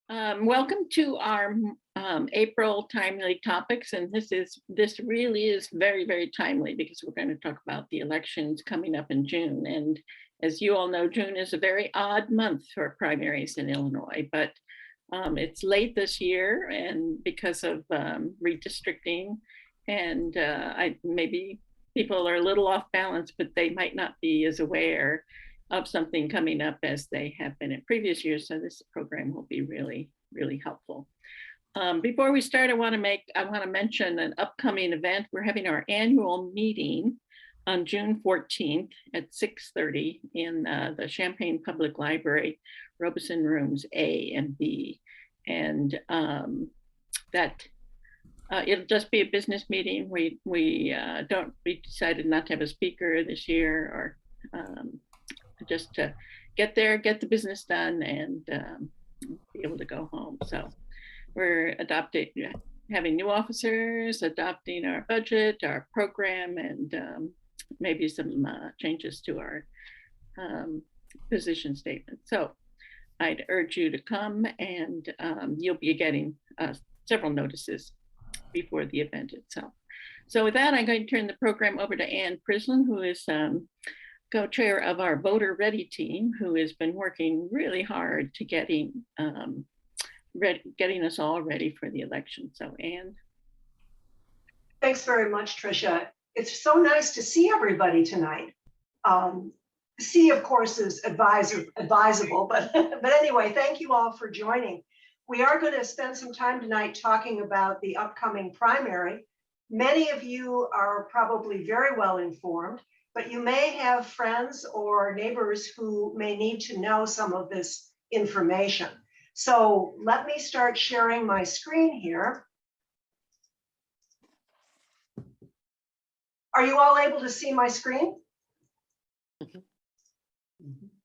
Welcome to our April timely topics, and this really is very, very timely because we're going to talk about the elections coming up in June. And as you all know, June is a very odd month for primaries in Illinois, but it's late this year, and because of redistricting, and maybe people are a little off balance, but they might not be as aware of something coming up as they have been in previous years. So this program will be really, really helpful. Before we start, I want to mention an upcoming event. We're having our annual meeting on June 14th at 6:30 in the Champaign Public Library, Robeson Rooms A and B. And it'll just be a business meeting. We decided not to have a speaker this year, or just to get there, get the business done, and be able to go home. So we're having new officers, adopting our budget, our program, and maybe some changes to our position statement. So I'd urge you to come, and you'll be getting several notices before the event itself. So with that, I'm going to turn the program over to Ann Prisland, who is co-chair of our Voter Ready team, who has been working really hard to getting us all ready for the election. So Ann. Thanks very much, Tricia. It's so nice to see everybody tonight. See, of course, is advisable, but anyway, thank you all for joining. We are going to spend some time tonight talking about the upcoming primary. Many of you are probably very well informed, but you may have friends or neighbors who may need to know some of this information. So let me start sharing my screen here. Are you all able to see my screen?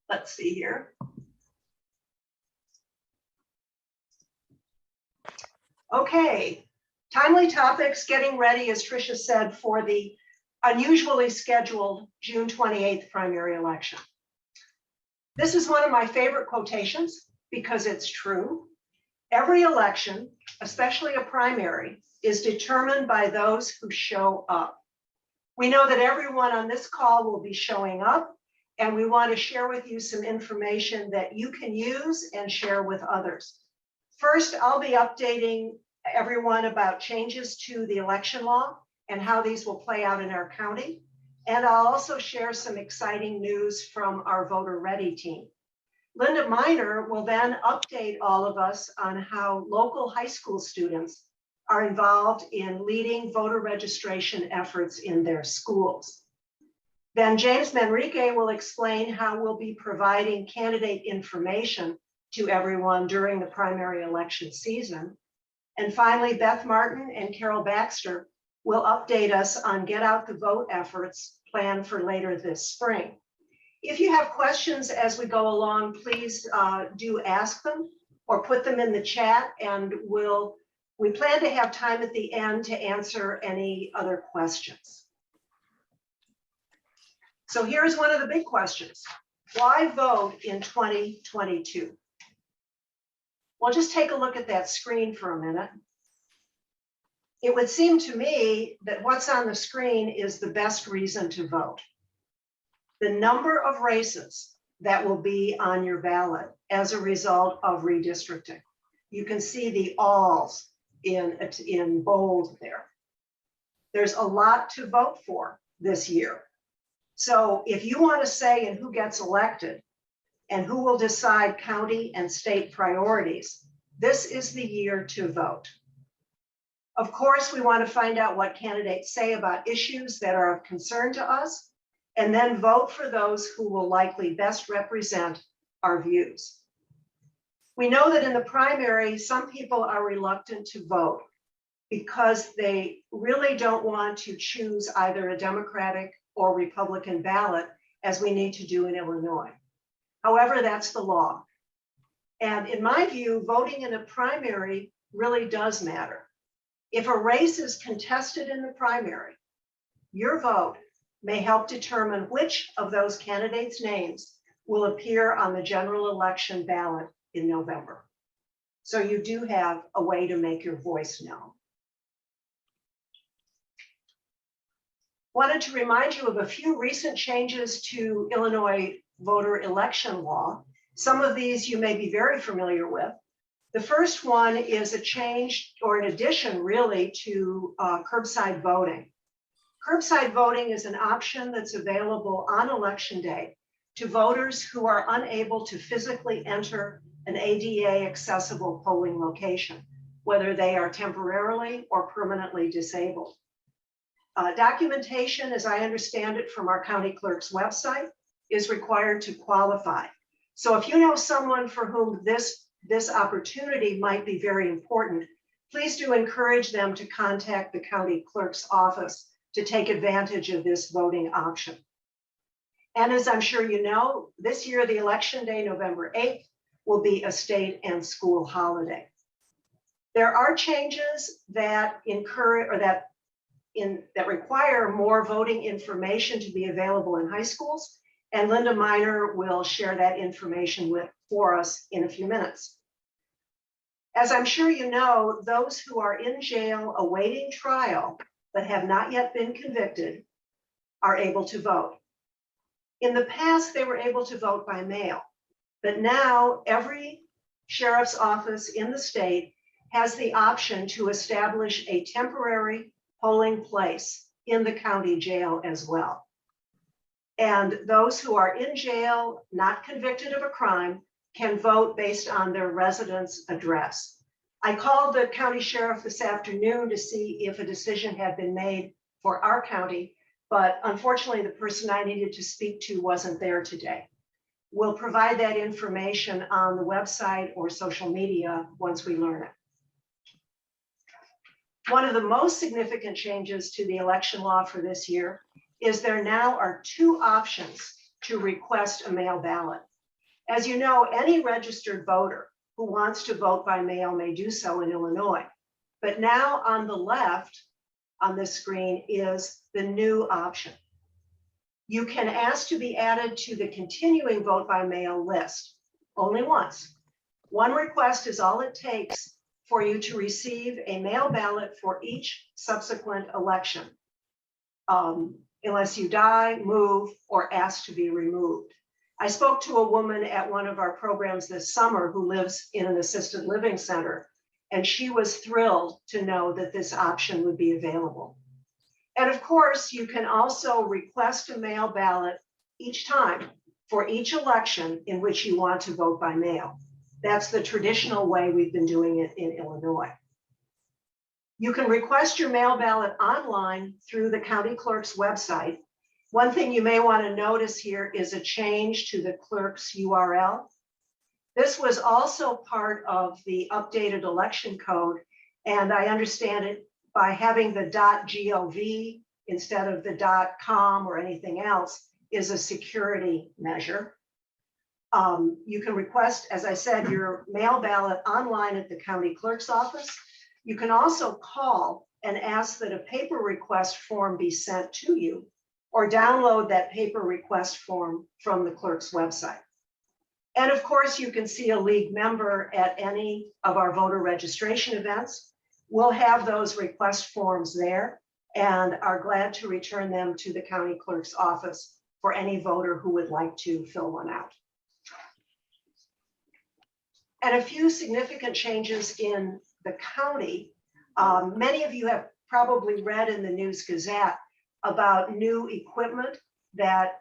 Let's see here. Okay, timely topics, getting ready, as Tricia said, for the unusually scheduled June 28th primary election. This is one of my favorite quotations because it's true. Every election, especially a primary, is determined by those who show up. We know that everyone on this call will be showing up, and we want to share with you some information that you can use and share with others. First, I'll be updating everyone about changes to the election law and how these will play out in our county. And I'll also share some exciting news from our Voter Ready team. Lynda Miner will then update all of us on how local high school students are involved in leading voter registration efforts in their schools. Then James Manrique will explain how we'll be providing candidate information to everyone during the primary election season. And finally, Beth Martin and Carol Baxter will update us on Get Out the Vote efforts planned for later this spring. If you have questions as we go along, please do ask them or put them in the chat, and we plan to have time at the end to answer any other questions. So here's one of the big questions. Why vote in 2022? Well, just take a look at that screen for a minute. It would seem to me that what's on the screen is the best reason to vote. The number of races that will be on your ballot as a result of redistricting. You can see the alls in bold there. There's a lot to vote for this year. So if you want to say in who gets elected and who will decide county and state priorities, this is the year to vote. Of course, we want to find out what candidates say about issues that are of concern to us, and then vote for those who will likely best represent our views. We know that in the primary, some people are reluctant to vote because they really don't want to choose either a Democratic or Republican ballot, as we need to do in Illinois. However, that's the law. And in my view, voting in a primary really does matter. If a race is contested in the primary, your vote may help determine which of those candidates' names will appear on the general election ballot in November. So you do have a way to make your voice known. Wanted to remind you of a few recent changes to Illinois voter election law. Some of these you may be very familiar with. The first one is a change or an addition really to curbside voting. Curbside voting is an option that's available on election day to voters who are unable to physically enter an ADA accessible polling location, whether they are temporarily or permanently disabled. Documentation, as I understand it from our county clerk's website, is required to qualify. So if you know someone for whom this opportunity might be very important, please do encourage them to contact the county clerk's office to take advantage of this voting option. And as I'm sure you know, this year, the election day, November 8th, will be a state and school holiday. There are changes that encourage or that require more voting information to be available in high schools. And Lynda Miner will share that information for us in a few minutes. As I'm sure you know, those who are in jail awaiting trial but have not yet been convicted are able to vote. In the past, they were able to vote by mail, but now every sheriff's office in the state has the option to establish a temporary polling place in the county jail as well. And those who are in jail, not convicted of a crime, can vote based on their residence address. I called the county sheriff this afternoon to see if a decision had been made for our county, but unfortunately the person I needed to speak to wasn't there today. We'll provide that information on the website or social media once we learn it. One of the most significant changes to the election law for this year is there now are two options to request a mail ballot. As you know, any registered voter who wants to vote by mail may do so in Illinois. But now on the left on this screen is the new option. You can ask to be added to the continuing vote by mail list only once. One request is all it takes for you to receive a mail ballot for each subsequent election, unless you die, move, or ask to be removed. I spoke to a woman at one of our programs this summer who lives in an assisted living center, and she was thrilled to know that this option would be available. And of course, you can also request a mail ballot each time for each election in which you want to vote by mail. That's the traditional way we've been doing it in Illinois. You can request your mail ballot online through the county clerk's website. One thing you may want to notice here is a change to the clerk's URL. This was also part of the updated election code, and I understand it by having the .gov instead of the .com or anything else is a security measure. You can request, as I said, your mail ballot online at the county clerk's office. You can also call and ask that a paper request form be sent to you, or download that paper request form from the clerk's website. And of course, you can see a league member at any of our voter registration events. We'll have those request forms there and are glad to return them to the county clerk's office for any voter who would like to fill one out. And a few significant changes in the county. Many of you have probably read in the News Gazette about new equipment that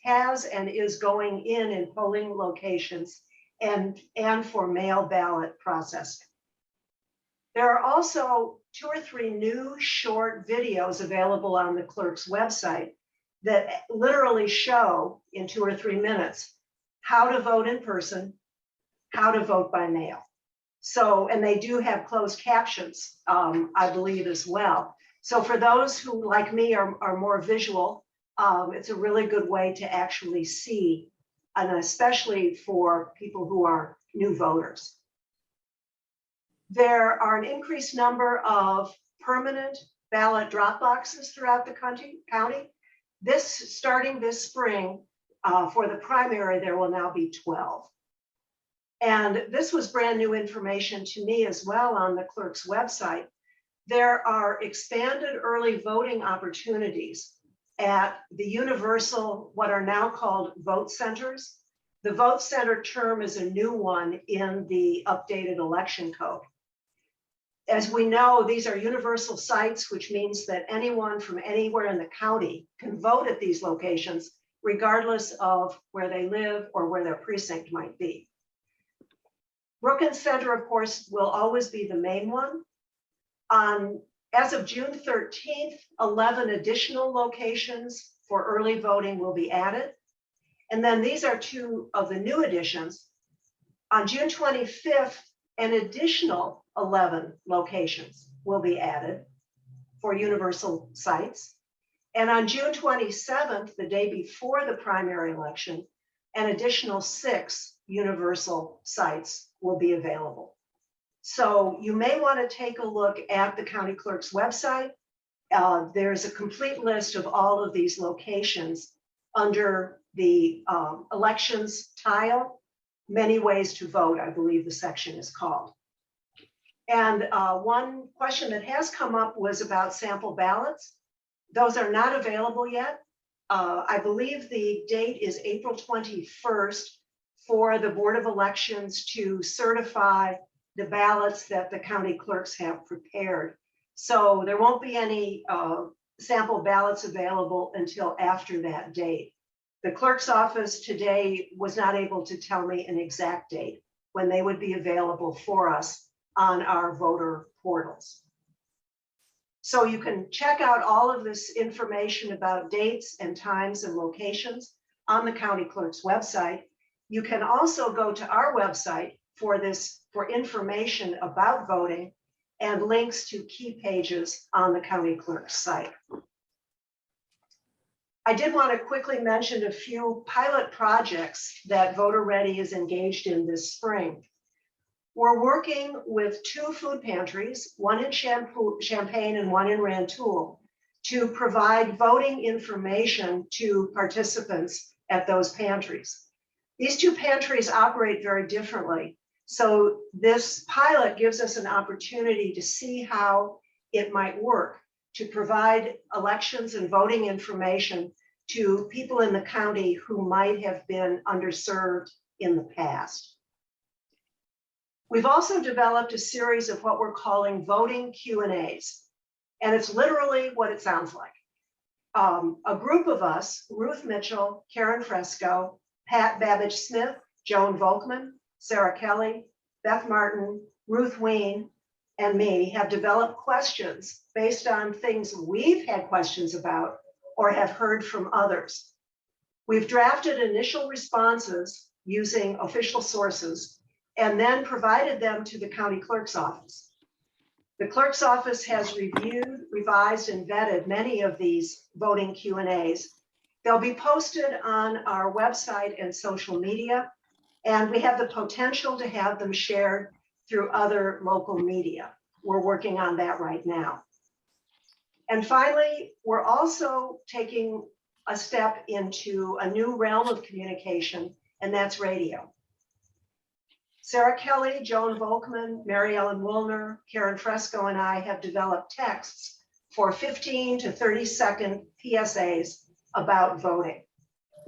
has and is going in polling locations and for mail ballot processing. There are also 2 or 3 new short videos available on the clerk's website that literally show in 2 or 3 minutes how to vote in person, how to vote by mail. So, and they do have closed captions, I believe, as well. So for those who, like me, are more visual, it's a really good way to actually see, and especially for people who are new voters. There are an increased number of permanent ballot drop boxes throughout the county. Starting this spring, for the primary, there will now be 12. And this was brand new information to me as well on the clerk's website. There are expanded early voting opportunities at the universal, what are now called vote centers. The vote center term is a new one in the updated election code. As we know, these are universal sites, which means that anyone from anywhere in the county can vote at these locations, regardless of where they live or where their precinct might be. Brookins Center, of course, will always be the main one. As of June 13th, 11 additional locations for early voting will be added. And then these are two of the new additions. On June 25th, an additional 11 locations will be added for universal sites. And on June 27th, the day before the primary election, an additional 6 universal sites will be available. So you may want to take a look at the county clerk's website. There's a complete list of all of these locations under the elections tile. Many ways to vote, I believe the section is called. And one question that has come up was about sample ballots. Those are not available yet. I believe the date is April 21st for the Board of Elections to certify the ballots that the county clerks have prepared. So there won't be any sample ballots available until after that date. The clerk's office today was not able to tell me an exact date when they would be available for us on our voter portals. So you can check out all of this information about dates and times and locations on the county clerk's website. You can also go to our website for information about voting and links to key pages on the county clerk's site. I did want to quickly mention a few pilot projects that Voter Ready is engaged in this spring. We're working with 2 food pantries, one in Champaign and one in Rantoul, to provide voting information to participants at those pantries. These 2 pantries operate very differently. So this pilot gives us an opportunity to see how it might work to provide elections and voting information to people in the county who might have been underserved in the past. We've also developed a series of what we're calling voting Q&As, and it's literally what it sounds like. A group of us, Ruth Mitchell, Karen Fresco, Pat Babbage-Smith, Joan Volkman, Sarah Kelly, Beth Martin, Ruth Ween, and me have developed questions based on things we've had questions about or have heard from others. We've drafted initial responses using official sources and then provided them to the county clerk's office. The clerk's office has reviewed, revised, and vetted many of these voting Q&As. They'll be posted on our website and social media, and we have the potential to have them shared through other local media. We're working on that right now. And finally, we're also taking a step into a new realm of communication, and that's radio. Sarah Kelly, Joan Volkman, Mary Ellen Woolner, Karen Fresco, and I have developed texts for 15 to 30-second PSAs about voting.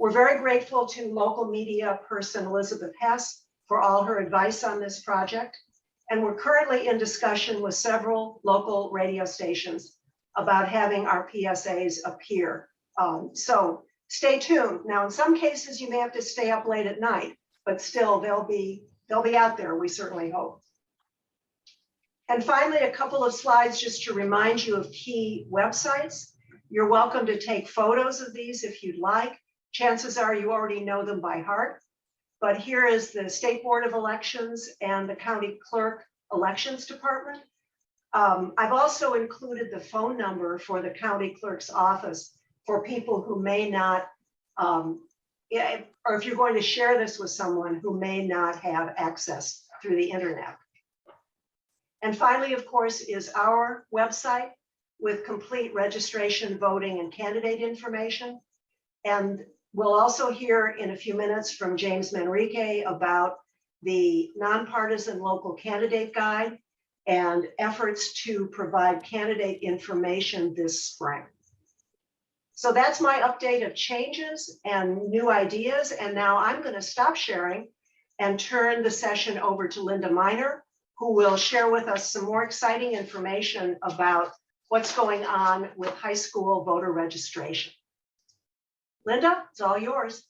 We're very grateful to local media person Elizabeth Hess for all her advice on this project. And we're currently in discussion with several local radio stations about having our PSAs appear. So stay tuned. Now, in some cases, you may have to stay up late at night, but still they'll be out there, we certainly hope. And finally, a couple of slides just to remind you of key websites. You're welcome to take photos of these if you'd like. Chances are you already know them by heart. But here is the State Board of Elections and the County Clerk Elections Department. I've also included the phone number for the County Clerk's office for people who may not, or if you're going to share this with someone who may not have access through the internet. And finally, of course, is our website with complete registration, voting, and candidate information. And we'll also hear in a few minutes from James Manrique about the nonpartisan local candidate guide, and efforts to provide candidate information this spring. So that's my update of changes and new ideas. And now I'm going to stop sharing and turn the session over to Lynda Minor, who will share with us some more exciting information about what's going on with high school voter registration. Lynda, it's all yours.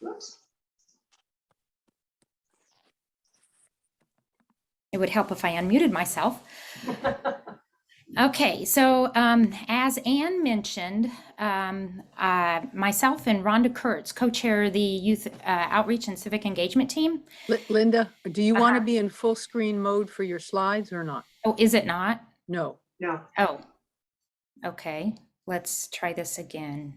Oops. It would help if I unmuted myself. Okay, so as Anne mentioned, myself and Rhonda Kurtz co-chair the Youth Outreach and Civic Engagement Team. Linda, do you want to be in full screen mode for your slides or not? Oh, is it not? No. No. Oh, okay. Let's try this again.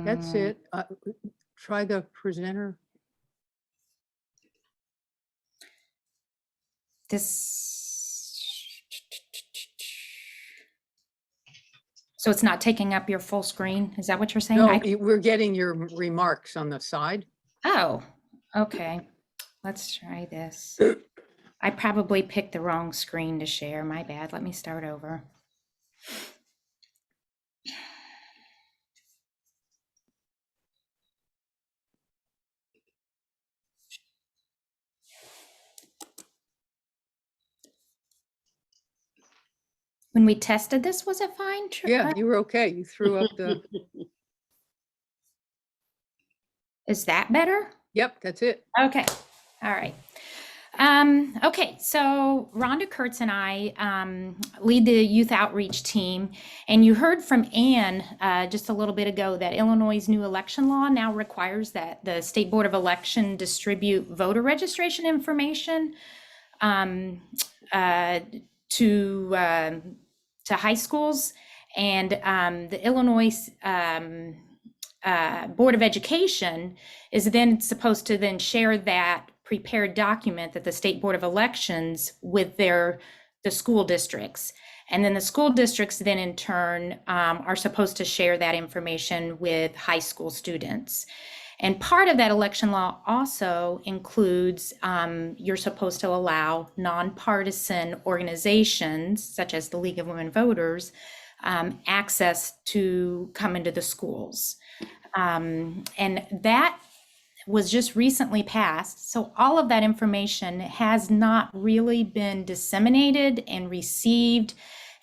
That's it. Try the presenter. So it's not taking up your full screen? Is that what you're saying? No, we're getting your remarks on the side. Oh, okay. Let's try this. I probably picked the wrong screen to share. My bad. Let me start over. When we tested this, was it fine? Yeah, you were okay. You threw up the. Is that better? Yep, that's it. Okay. All right. Okay, so Rhonda Kurtz and I lead the youth outreach team, and you heard from Anne just a little bit ago that Illinois' new election law now requires that the State Board of Election distribute voter registration information to high schools, and the Illinois Board of Education is then supposed to then share that prepared document that the State Board of Elections with the school districts. And then the school districts then in turn are supposed to share that information with high school students. And part of that election law also includes you're supposed to allow nonpartisan organizations, such as the League of Women Voters, access to come into the schools. And that was just recently passed. So all of that information has not really been disseminated and received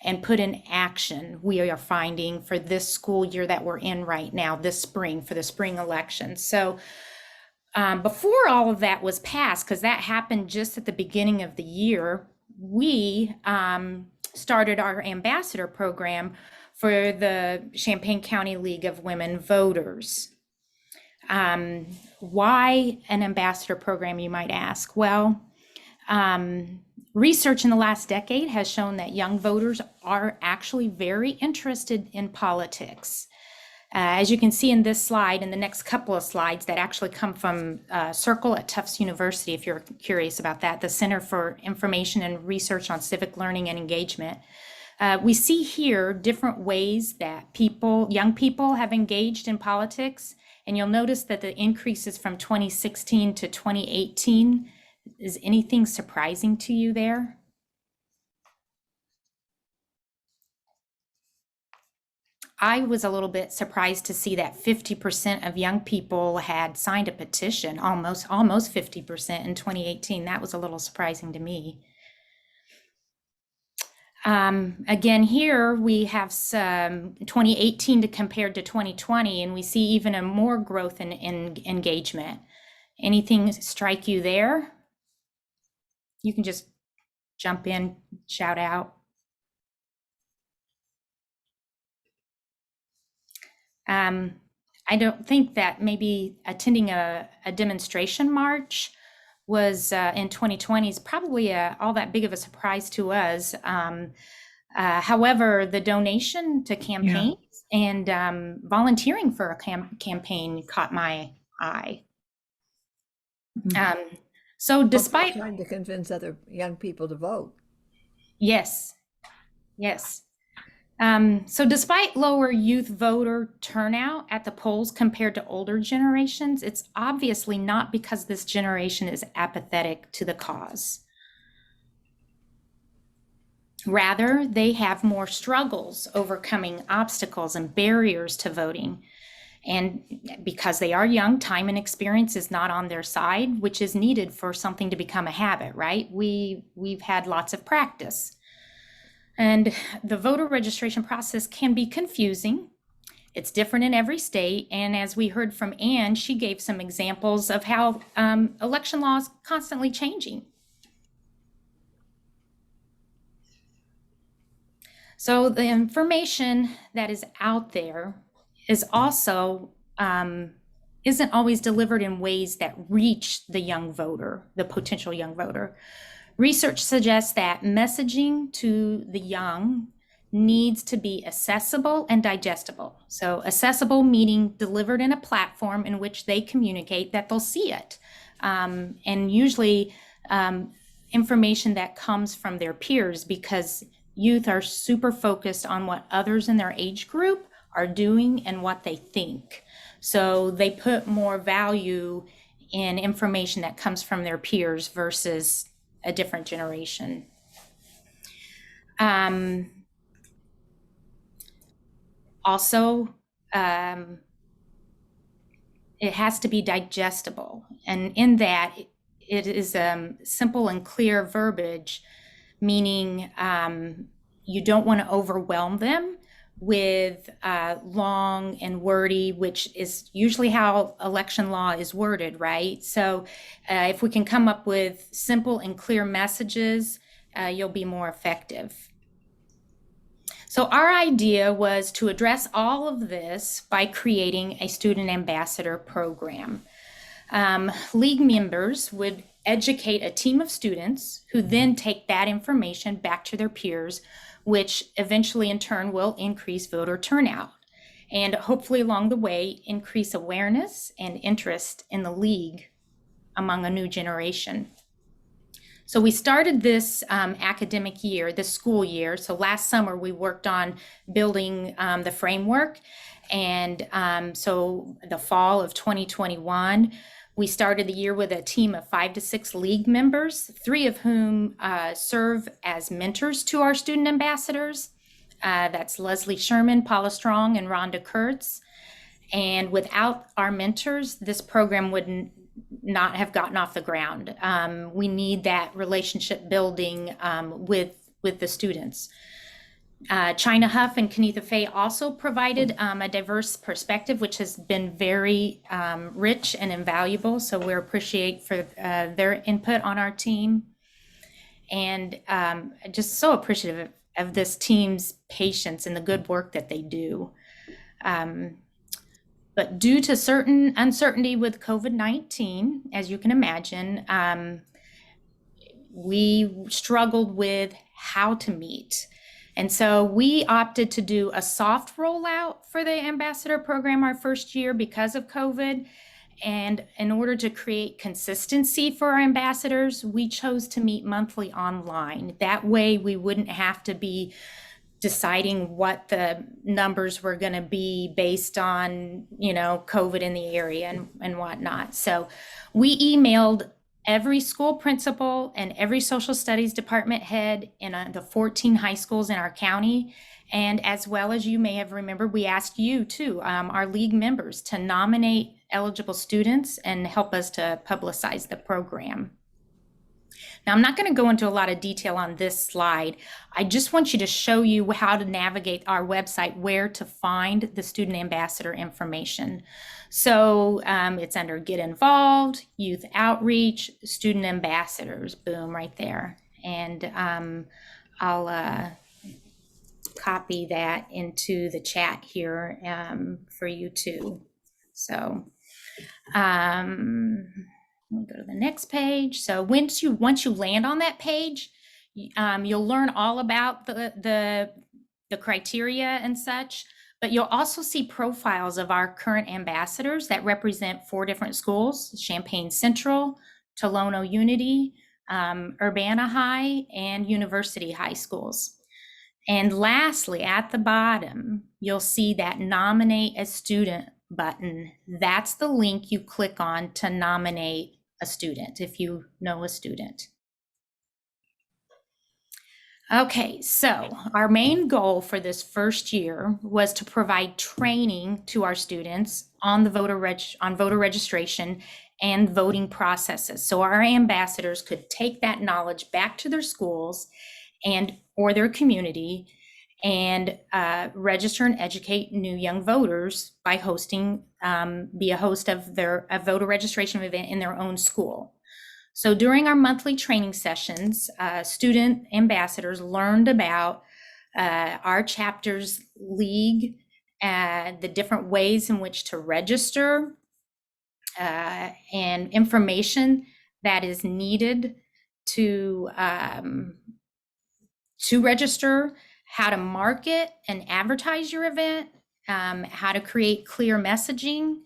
and put in action, we are finding, for this school year that we're in right now, this spring, for the spring election. So before all of that was passed, because that happened just at the beginning of the year, we started our ambassador program for the Champaign County League of Women Voters. Why an ambassador program, you might ask? Well, research in the last decade has shown that young voters are actually very interested in politics. As you can see in this slide, in the next couple of slides that actually come from Circle at Tufts University, if you're curious about that, the Center for Information and Research on Civic Learning and Engagement. We see here different ways that young people have engaged in politics. And you'll notice that the increases from 2016 to 2018, is anything surprising to you there? I was a little bit surprised to see that 50% of young people had signed a petition, almost 50% in 2018. That was a little surprising to me. Again, here we have some 2018 to compared to 2020, and we see even a more growth in engagement. Anything strike you there? You can just jump in, shout out. I don't think that maybe attending a demonstration march was in 2020 is probably all that big of a surprise to us. However, the donation to campaigns and volunteering for a campaign caught my eye. So despite trying to convince other young people to vote. Yes. So despite lower youth voter turnout at the polls compared to older generations, it's obviously not because this generation is apathetic to the cause. Rather, they have more struggles overcoming obstacles and barriers to voting. And because they are young, time and experience is not on their side, which is needed for something to become a habit, right? We've had lots of practice. And the voter registration process can be confusing. It's different in every state. And as we heard from Anne, she gave some examples of how election law is constantly changing. So the information that is out there is also isn't always delivered in ways that reach the young voter, the potential young voter. Research suggests that messaging to the young needs to be accessible and digestible. So accessible meaning delivered in a platform in which they communicate that they'll see it. And usually information that comes from their peers, because youth are super focused on what others in their age group are doing and what they think. So they put more value in information that comes from their peers versus a different generation. Also, it has to be digestible. And in that, it is simple and clear verbiage, meaning you don't want to overwhelm them with long and wordy, which is usually how election law is worded, right? So if we can come up with simple and clear messages, you'll be more effective. So our idea was to address all of this by creating a student ambassador program. League members would educate a team of students who then take that information back to their peers, which eventually in turn will increase voter turnout and hopefully along the way increase awareness and interest in the league among a new generation. So we started this academic year, this school year. So last summer we worked on building the framework, and so the fall of 2021, we started the year with a team of 5 to 6 league members, 3 of whom serve as mentors to our student ambassadors. That's Leslie Sherman, Paula Strong, and Rhonda Kurtz. And without our mentors, this program would not have gotten off the ground. We need that relationship building with the students. China Huff and Kenitha Faye also provided a diverse perspective, which has been very rich and invaluable. So we appreciate for their input on our team. And just so appreciative of this team's patience and the good work that they do. But due to certain uncertainty with COVID-19, as you can imagine, we struggled with how to meet. And so we opted to do a soft rollout for the ambassador program our first year because of COVID. And in order to create consistency for our ambassadors, we chose to meet monthly online. That way we wouldn't have to be deciding what the numbers were going to be based on, COVID in the area and whatnot. So we emailed every school principal and every social studies department head in the 14 high schools in our county. And as well as you may have remembered, we asked you too, our league members, to nominate eligible students and help us to publicize the program. Now, I'm not going to go into a lot of detail on this slide. I just want you to show you how to navigate our website, where to find the student ambassador information. So it's under Get Involved, Youth Outreach, Student Ambassadors, boom, right there. And I'll copy that into the chat here for you too. So We'll go to the next page. So once you land on that page, you'll learn all about the criteria and such, but you'll also see profiles of our current ambassadors that represent 4 different schools: Champaign Central, Tolono Unity, Urbana High, and University High schools. And lastly, at the bottom, you'll see that nominate a student button. That's the link you click on to nominate a student if you know a student. Okay, so our main goal for this first year was to provide training to our students on the voter registration and voting processes. So our ambassadors could take that knowledge back to their schools or their community and register and educate new young voters by be a host of a voter registration event in their own school. So during our monthly training sessions, student ambassadors learned about our chapter's league, the different ways in which to register, and information that is needed to register, how to market and advertise your event, how to create clear messaging,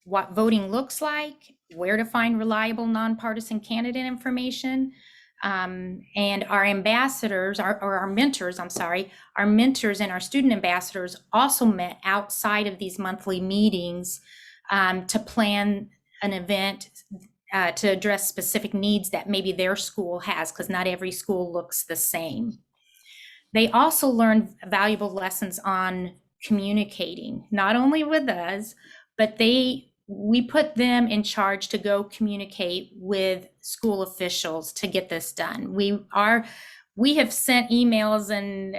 what voting looks like, where to find reliable nonpartisan candidate information. And our ambassadors, our mentors and our student ambassadors also met outside of these monthly meetings to plan an event to address specific needs that maybe their school has, because not every school looks the same. They also learned valuable lessons on communicating, not only with us, but we put them in charge to go communicate with school officials to get this done. We have sent emails and,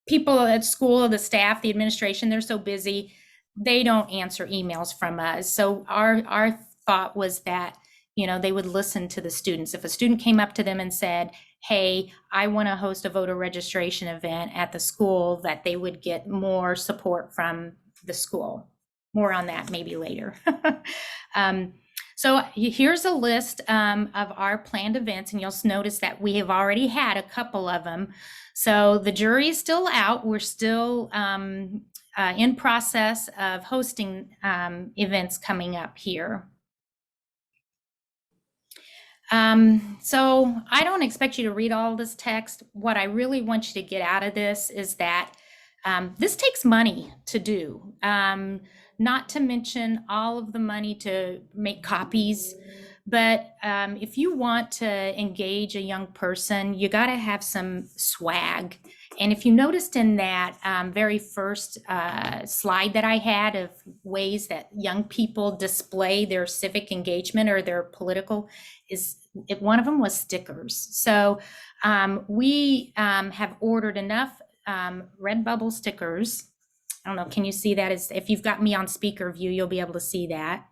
people at school, the staff, the administration, they're so busy, they don't answer emails from us. So our thought was that, they would listen to the students. If a student came up to them and said, hey, I want to host a voter registration event at the school, that they would get more support from the school. More on that maybe later. So here's a list of our planned events, and you'll notice that we have already had a couple of them. So the jury is still out. We're still in process of hosting events coming up here. So I don't expect you to read all this text. What I really want you to get out of this is that this takes money to do. Not to mention all of the money to make copies, but if you want to engage a young person, you got to have some swag. And if you noticed in that very first slide that I had of ways that young people display their civic engagement or their political, one of them was stickers. So we have ordered enough Redbubble stickers. I don't know, can you see that? If you've got me on speaker view, you'll be able to see that.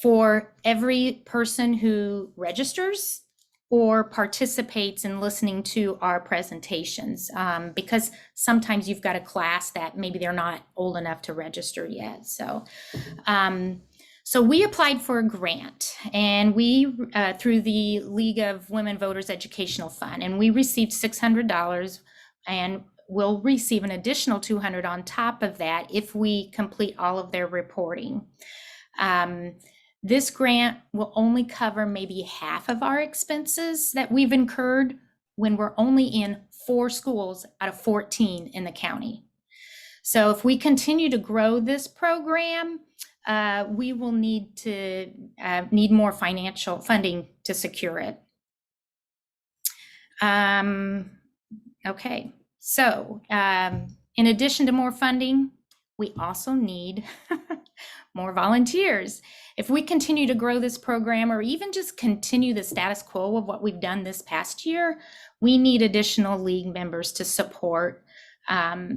For every person who registers or participates in listening to our presentations, because sometimes you've got a class that maybe they're not old enough to register yet. So we applied for a grant, and we through the League of Women Voters Educational Fund, and we received $600, and we'll receive an additional $200 on top of that if we complete all of their reporting. This grant will only cover maybe half of our expenses that we've incurred when we're only in 4 schools out of 14 in the county. So if we continue to grow this program, we will need more financial funding to secure it. Okay. So in addition to more funding, we also need more volunteers. If we continue to grow this program, or even just continue the status quo of what we've done this past year, we need additional league members to support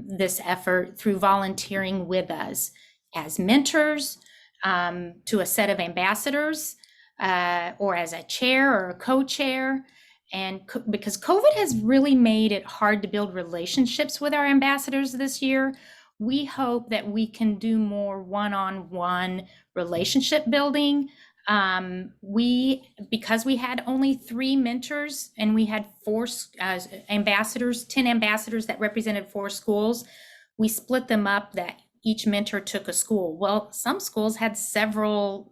this effort through volunteering with us as mentors, to a set of ambassadors, or as a chair or a co-chair. And because COVID has really made it hard to build relationships with our ambassadors this year, we hope that we can do more one-on-one relationship building. Because we had only 3 mentors and we had 4 ambassadors, 10 ambassadors that represented 4 schools, we split them up that each mentor took a school. Well, some schools had several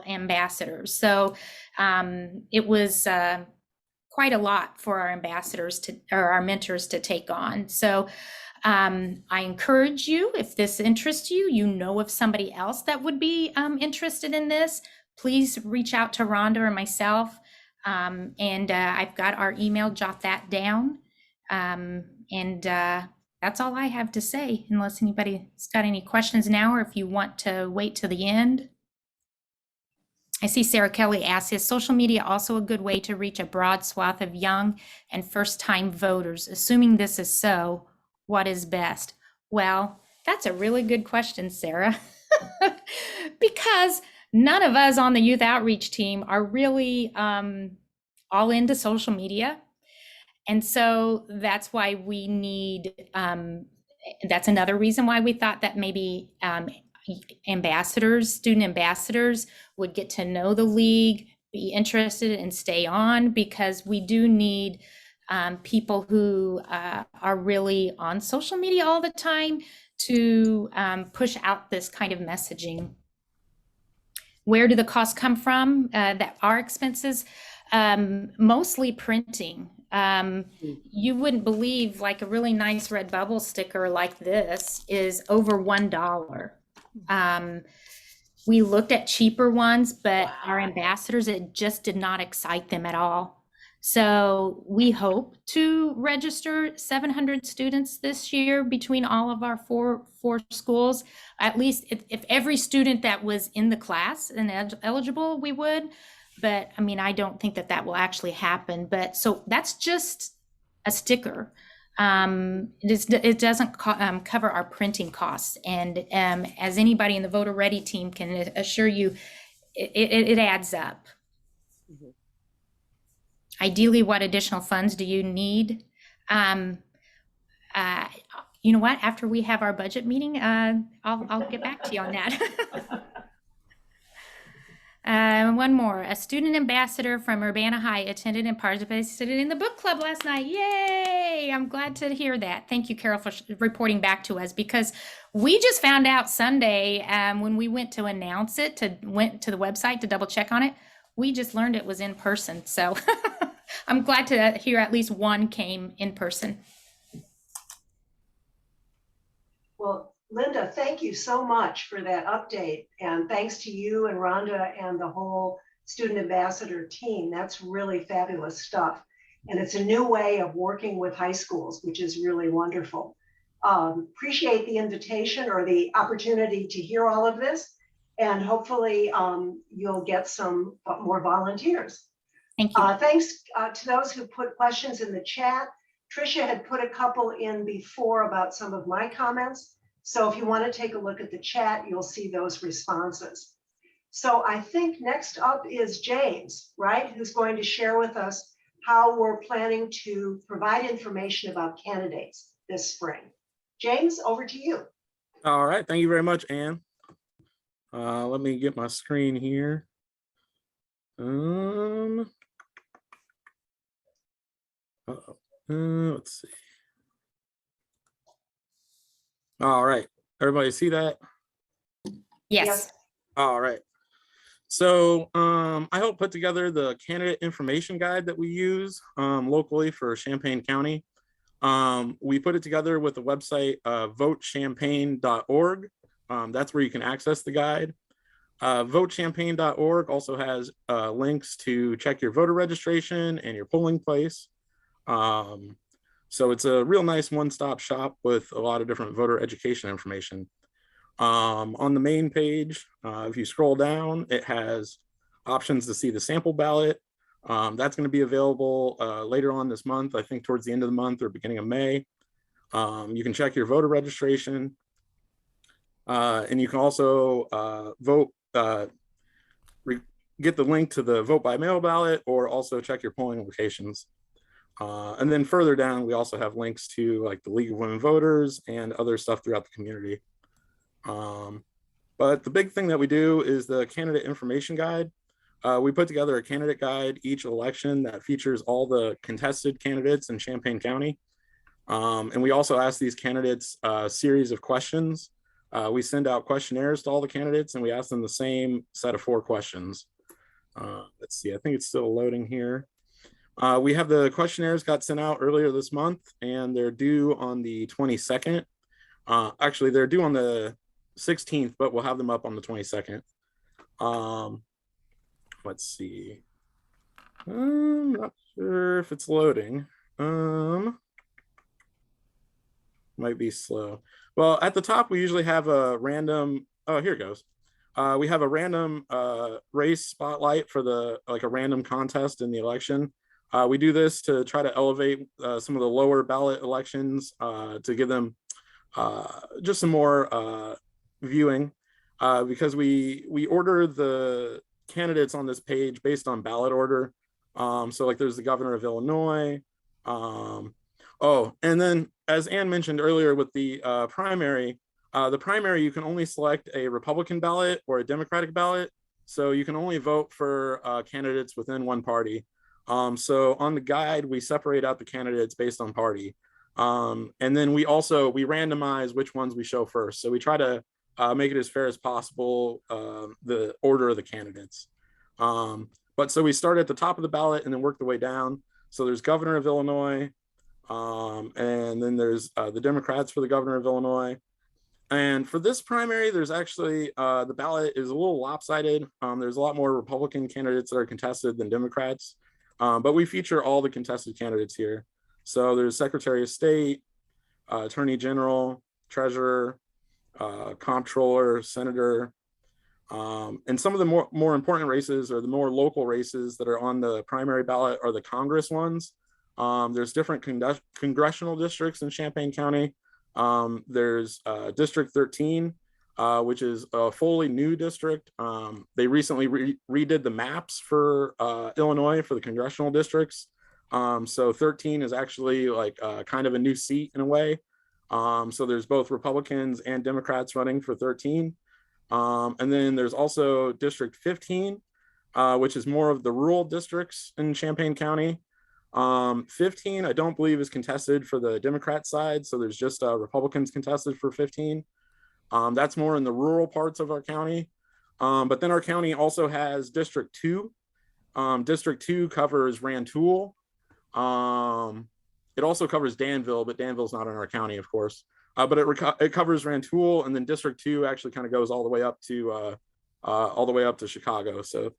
ambassadors. So it was quite a lot for our ambassadors or our mentors to take on. So I encourage you, if this interests you, you know of somebody else that would be interested in this, please reach out to Rhonda or myself. I've got our email, jot that down. That's all I have to say, unless anybody's got any questions now, or if you want to wait till the end. I see Sarah Kelly asks, is social media also a good way to reach a broad swath of young and first-time voters? Assuming this is so, what is best? Well, that's a really good question, Sarah, because none of us on the youth outreach team are really all into social media. And so that's why we need, that's another reason why we thought that maybe student ambassadors would get to know the league, be interested and stay on, because we do need people who are really on social media all the time to push out this kind of messaging. Where do the costs come from that are expenses? Mostly printing. You wouldn't believe, like a really nice red bubble sticker like this is over $1. We looked at cheaper ones, but our ambassadors, it just did not excite them at all. So we hope to register 700 students this year between all of our four schools. At least if every student that was in the class and eligible, we would. But I mean, I don't think that will actually happen. But so that's just a sticker. It doesn't cover our printing costs. And as anybody in the Voter Ready team can assure you, it adds up. Mm-hmm. Ideally, what additional funds do you need? You know what? After we have our budget meeting, I'll get back to you on that. One more. A student ambassador from Urbana High attended and participated in the book club last night. Yay! I'm glad to hear that. Thank you, Carol, for reporting back to us, because we just found out Sunday when we went to announce it, went to the website to double check on it. We just learned it was in person. So I'm glad to hear at least one came in person. Well, Lynda, thank you so much for that update. And thanks to you and Rhonda and the whole student ambassador team. That's really fabulous stuff. And it's a new way of working with high schools, which is really wonderful. Appreciate the invitation or the opportunity to hear all of this. And hopefully you'll get some more volunteers. Thank you. Thanks to those who put questions in the chat. Tricia had put a couple in before about some of my comments. So if you want to take a look at the chat, you'll see those responses. So I think next up is James, right? Who's going to share with us how we're planning to provide information about candidates this spring. James, over to you. All right, thank you very much, Ann. Let me get my screen here. Let's see. All right, everybody see that? Yes. All right. So I helped put together the candidate information guide that we use locally for Champaign County. We put it together with the website votechampaign.org. That's where you can access the guide. Votechampaign.org also has links to check your voter registration and your polling place. So it's a real nice one-stop shop with a lot of different voter education information. On the main page, if you scroll down, it has options to see the sample ballot. That's going to be available later on this month, I think towards the end of the month or beginning of May. You can check your voter registration. And you can also vote, get the link to the vote by mail ballot, or also check your polling locations. And then further down, we also have links to like the League of Women Voters and other stuff throughout the community. But the big thing that we do is the candidate information guide. We put together a candidate guide each election that features all the contested candidates in Champaign County. And we also ask these candidates a series of questions. We send out questionnaires to all the candidates and we ask them the same set of 4 questions. Let's see, I think it's still loading here. We have the questionnaires got sent out earlier this month and they're due on the 22nd. Actually, they're due on the 16th, but we'll have them up on the 22nd. Let's see. I'm not sure if it's loading. Might be slow. Well, at the top, we usually have a random, oh, here it goes. We have a random race spotlight for a random contest in the election. We do this to try to elevate some of the lower ballot elections to give them just some more viewing because we order the candidates on this page based on ballot order. So like there's the governor of Illinois. Oh, and then as Ann mentioned earlier with the primary, you can only select a Republican ballot or a Democratic ballot. So you can only vote for candidates within one party. So on the guide, we separate out the candidates based on party. And then we randomize which ones we show first. So we try to make it as fair as possible, the order of the candidates. But so we start at the top of the ballot and then work the way down. So there's governor of Illinois, and then there's the Democrats for the governor of Illinois. And for this primary, there's actually, the ballot is a little lopsided. There's a lot more Republican candidates that are contested than Democrats, but we feature all the contested candidates here. So there's Secretary of State, Attorney General, Treasurer, Comptroller, Senator, and some of the more important races or the more local races that are on the primary ballot are the Congress ones. There's different congressional districts in Champaign County. There's District 13, which is a fully new district. They recently redid the maps for Illinois for the congressional districts. So 13 is actually like kind of a new seat in a way. So there's both Republicans and Democrats running for 13. And then there's also District 15, which is more of the rural districts in Champaign County. 15, I don't believe is contested for the Democrat side. So there's just Republicans contested for 15. That's more in the rural parts of our county. But then our county also has District 2. District 2 covers Rantoul. It also covers Danville, but Danville's not in our county, of course. But it covers Rantoul, and then District 2 actually kind of goes all the way up to Chicago. So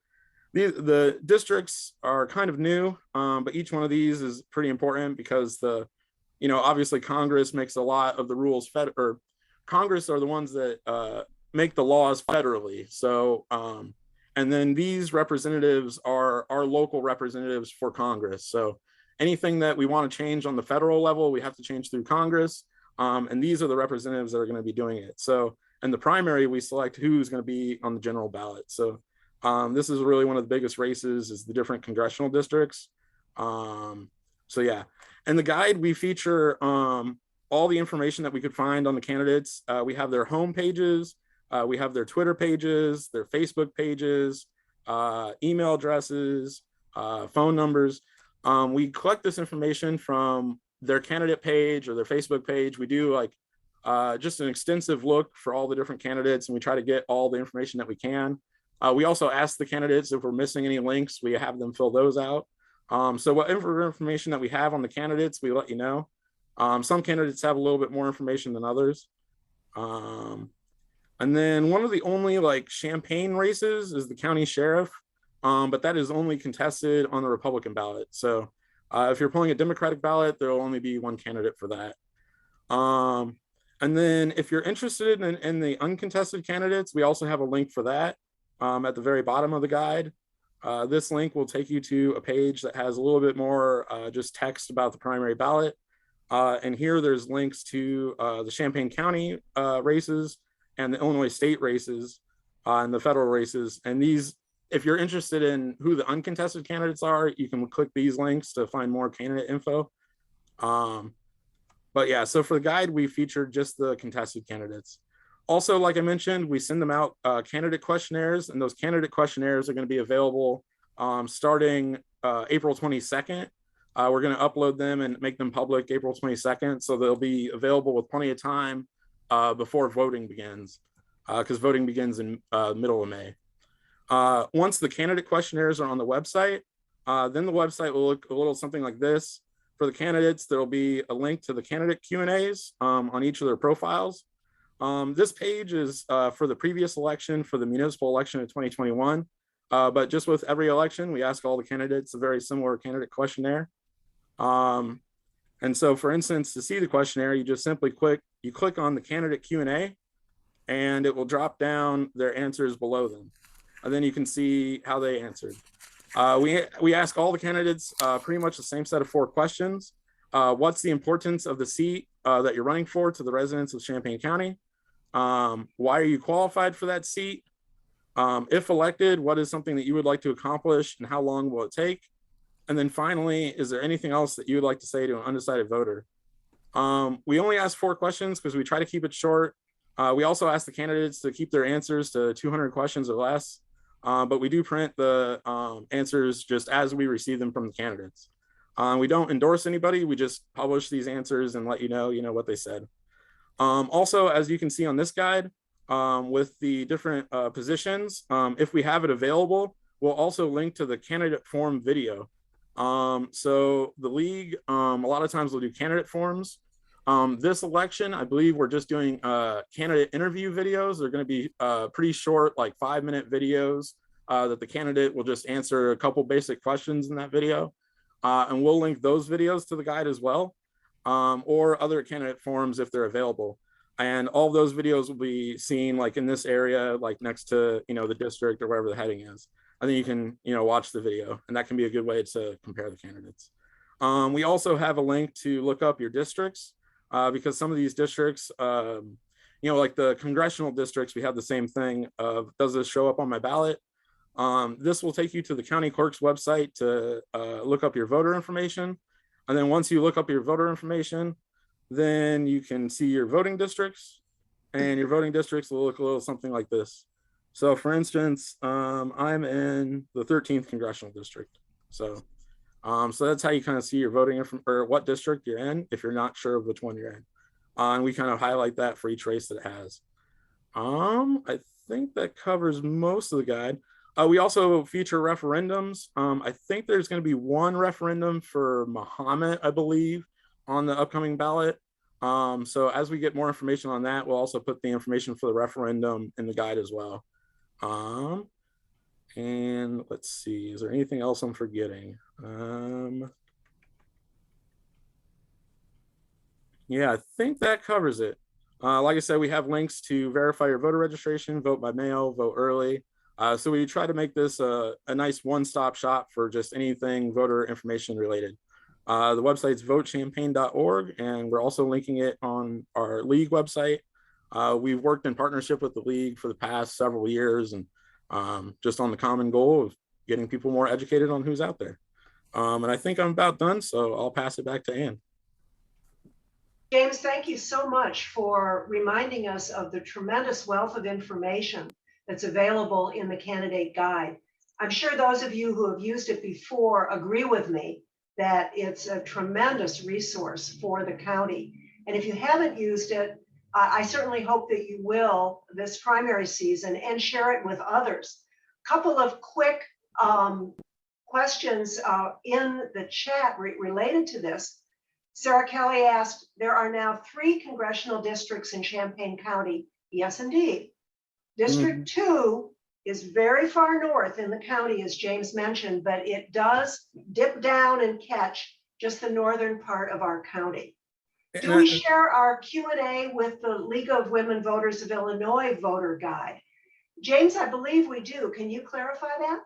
the districts are kind of new, but each one of these is pretty important because obviously Congress makes a lot of the rules or Congress are the ones that make the laws federally. So, and then these representatives are our local representatives for Congress. So anything that we want to change on the federal level, we have to change through Congress. And these are the representatives that are going to be doing it. So in the primary, we select who's going to be on the general ballot. So this is really one of the biggest races is the different congressional districts. So yeah, and the guide, we feature all the information that we could find on the candidates. We have their home pages, we have their Twitter pages, their Facebook pages, email addresses, phone numbers. We collect this information from their candidate page or their Facebook page. We do just an extensive look for all the different candidates and we try to get all the information that we can. We also ask the candidates if we're missing any links, we have them fill those out. So whatever information that we have on the candidates, we let you know. Some candidates have a little bit more information than others. And then one of the only Champaign races is the county sheriff, but that is only contested on the Republican ballot. So if you're pulling a Democratic ballot, there will only be one candidate for that. And then if you're interested in the uncontested candidates, we also have a link for that at the very bottom of the guide. This link will take you to a page that has a little bit more just text about the primary ballot. And here there's links to the Champaign County races and the Illinois state races and the federal races. And these, if you're interested in who the uncontested candidates are, you can click these links to find more candidate info. But yeah, so for the guide, we featured just the contested candidates. Also, like I mentioned, we send them out candidate questionnaires, and those candidate questionnaires are going to be available starting April 22nd. We're going to upload them and make them public April 22nd, so they'll be available with plenty of time before voting begins, because voting begins in middle of May. Once the candidate questionnaires are on the website, then the website will look a little something like this. For the candidates, there'll be a link to the candidate Q&As on each of their profiles. This page is for the previous election, for the municipal election of 2021. But just with every election, we ask all the candidates a very similar candidate questionnaire. And so, for instance, to see the questionnaire, you just simply click on the candidate Q&A, and it will drop down their answers below them. And then you can see how they answered. We ask all the candidates pretty much the same set of 4 questions. What's the importance of the seat that you're running for to the residents of Champaign County? Why are you qualified for that seat? If elected, what is something that you would like to accomplish and how long will it take? And then finally, is there anything else that you would like to say to an undecided voter? We only ask 4 questions because we try to keep it short. We also ask the candidates to keep their answers to 200 questions or less, but we do print the answers just as we receive them from the candidates. We don't endorse anybody. We just publish these answers and let you know what they said. Also, as you can see on this guide, with the different positions, if we have it available, we'll also link to the candidate form video. So the league, a lot of times will do candidate forms. This election, I believe we're just doing candidate interview videos. They're going to be pretty short, like 5-minute videos that the candidate will just answer a couple basic questions in that video. And we'll link those videos to the guide as well, or other candidate forms if they're available. And all those videos will be seen like in this area, like next to, the district or wherever the heading is. And then you can, watch the video, and that can be a good way to compare the candidates. We also have a link to look up your districts because some of these districts, like the congressional districts, we have the same thing of, does this show up on my ballot? This will take you to the county clerk's website to look up your voter information. And then once you look up your voter information, then you can see your voting districts, and your voting districts will look a little something like this. So for instance, I'm in the 13th congressional district. So that's how you kind of see your voting or what district you're in if you're not sure of which one you're in. And we kind of highlight that for each race that it has. I think that covers most of the guide. We also feature referendums. I think there's going to be one referendum for Muhammad, I believe, on the upcoming ballot. So as we get more information on that, we'll also put the information for the referendum in the guide as well. And let's see, is there anything else I'm forgetting? Yeah, I think that covers it. Like I said, we have links to verify your voter registration, vote by mail, vote early. So we try to make this a nice one-stop shop for just anything voter information related. The website's votechampaign.org, and we're also linking it on our league website. We've worked in partnership with the league for the past several years, and just on the common goal of getting people more educated on who's out there. And I think I'm about done, so I'll pass it back to Ann. James, thank you so much for reminding us of the tremendous wealth of information that's available in the candidate guide. I'm sure those of you who have used it before agree with me that it's a tremendous resource for the county. And if you haven't used it, I certainly hope that you will this primary season and share it with others. Couple of quick questions in the chat related to this. Sarah Kelly asked, there are now 3 congressional districts in Champaign County. Yes, indeed. District 2 is very far north in the county, as James mentioned, but it does dip down and catch just the northern part of our county. Do we share our Q&A with the League of Women Voters of Illinois voter guide? James, I believe we do. Can you clarify that?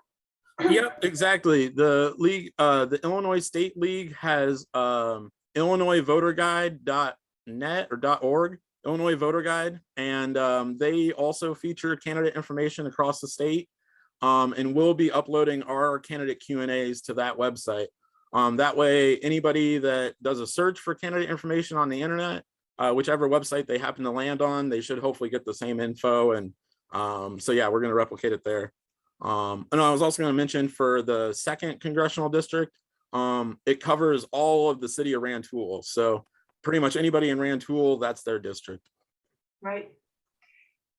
Yep, exactly. The league, the Illinois State League has illinoisvoterguide.net or .org, Illinois Voter Guide, and they also feature candidate information across the state, and we'll be uploading our candidate Q&As to that website. That way, anybody that does a search for candidate information on the internet whichever website they happen to land on, they should hopefully get the same info. And so yeah, we're going to replicate it there. And I was also going to mention for the 2nd congressional district, it covers all of the city of Rantoul. So pretty much anybody in Rantoul, that's their district. Right.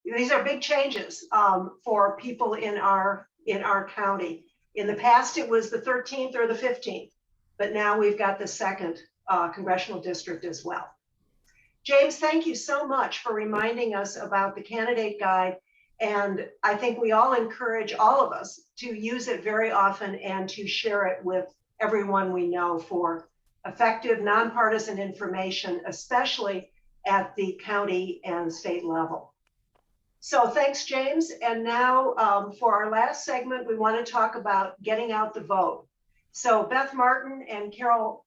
These are big changes for people in our county. In the past, it was the 13th or the 15th, but now we've got the 2nd congressional district as well. James, thank you so much for reminding us about the candidate guide. And I think we all encourage all of us to use it very often and to share it with everyone we know for effective, nonpartisan information, especially at the county and state level. So thanks, James. And now for our last segment, we want to talk about getting out the vote. So Beth Martin and Carol